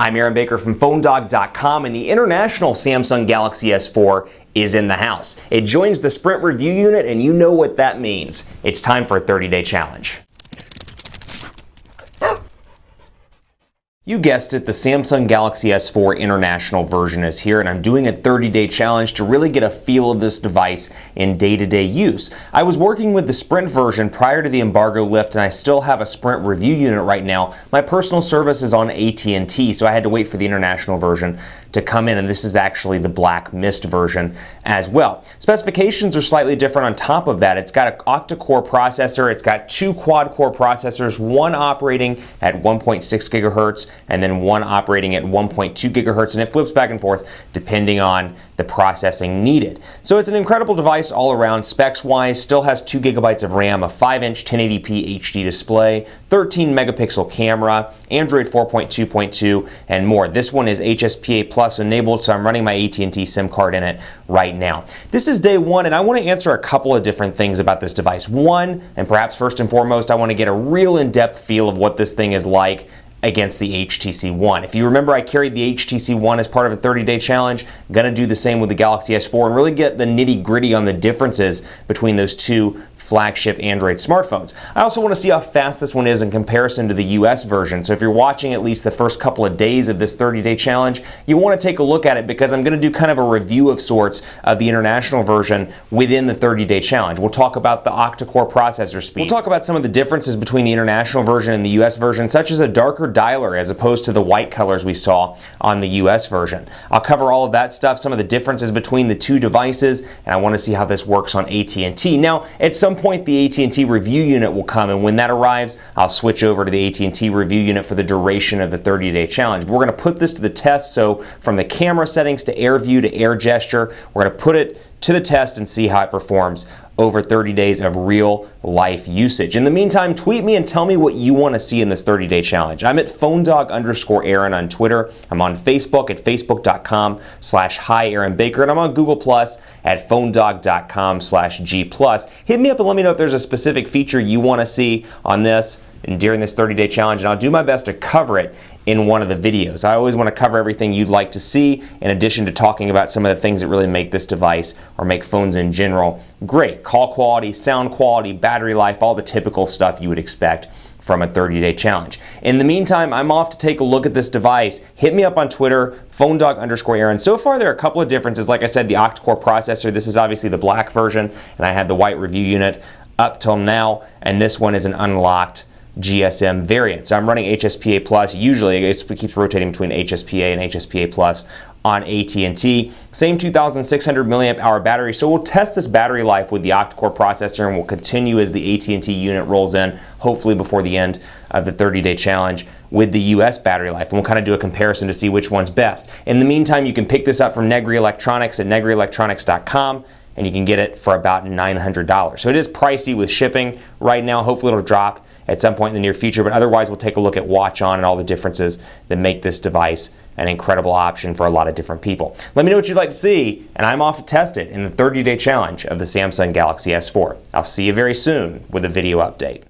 I'm Aaron Baker from PhoneDog.com, and the international Samsung Galaxy S4 is in the house. It joins the Sprint review unit, and you know what that means. It's time for a 30-day challenge. You guessed it, the Samsung Galaxy S4 international version is here, and I'm doing a 30-day challenge to really get a feel of this device in day-to-day use. I was working with the Sprint version prior to the embargo lift, and I still have a Sprint review unit right now. My personal service is on AT&T, so I had to wait for the international version to come in, and this is actually the Black Mist version as well. Specifications are slightly different on top of that. It's got an octa-core processor, it's got two quad-core processors, one operating at 1.6 gigahertz and then one operating at 1.2 gigahertz, and it flips back and forth depending on the processing needed. So it's an incredible device all around. Specs-wise, still has 2 gigabytes of RAM, a 5-inch 1080p HD display, 13 megapixel camera, Android 4.2.2, and more. This one is HSPA Plus enabled, so I'm running my AT&T SIM card in it right now. This is day one, and I want to answer a couple of different things about this device. One, and perhaps first and foremost, I want to get a real in-depth feel of what this thing is like against the HTC One. If you remember, I carried the HTC One as part of a 30-day challenge. I'm going to do the same with the Galaxy S4 and really get the nitty-gritty on the differences between those two flagship Android smartphones. I also want to see how fast this one is in comparison to the US version. So if you're watching at least the first couple of days of this 30-day challenge, you want to take a look at it because I'm going to do kind of a review of sorts of the international version within the 30-day challenge. We'll talk about the octa-core processor speed. We'll talk about some of the differences between the international version and the US version, such as a darker dialer as opposed to the white colors we saw on the US version. I'll cover all of that stuff, some of the differences between the two devices, and I want to see how this works on AT&T. Now, at some point, the AT&T review unit will come, and when that arrives, I'll switch over to the AT&T review unit for the duration of the 30-day challenge. But we're going to put this to the test, so from the camera settings to air view to air gesture, we're going to put it to the test and see how it performs over 30 days of real life usage. In the meantime, tweet me and tell me what you want to see in this 30-day challenge. I'm at PhoneDog_Aaron on Twitter. I'm on Facebook at Facebook.com/HiAaronBaker, and I'm on Google Plus at PhoneDog.com/G+. Hit me up and let me know if there's a specific feature you want to see on this and during this 30-day challenge, and I'll do my best to cover it in one of the videos. I always want to cover everything you'd like to see, in addition to talking about some of the things that really make this device, or make phones in general, great. Call quality, sound quality, battery life, all the typical stuff you would expect from a 30-day challenge. In the meantime, I'm off to take a look at this device. Hit me up on Twitter, PhoneDog_Aaron. So far, there are a couple of differences. Like I said, the octa-core processor, this is obviously the black version, and I had the white review unit up till now, and this one is an unlocked GSM variant. So I'm running HSPA Plus. Usually it keeps rotating between HSPA and HSPA Plus on AT&T. Same 2,600 milliamp hour battery. So we'll test this battery life with the octa-core processor, and we'll continue as the AT&T unit rolls in, hopefully before the end of the 30-day challenge, with the US battery life. And we'll kind of do a comparison to see which one's best. In the meantime, you can pick this up from Negri Electronics at negrielectronics.com. and you can get it for about $900. So it is pricey with shipping right now. Hopefully it'll drop at some point in the near future, but otherwise we'll take a look at Watch On and all the differences that make this device an incredible option for a lot of different people. Let me know what you'd like to see, and I'm off to test it in the 30-day challenge of the Samsung Galaxy S4. I'll see you very soon with a video update.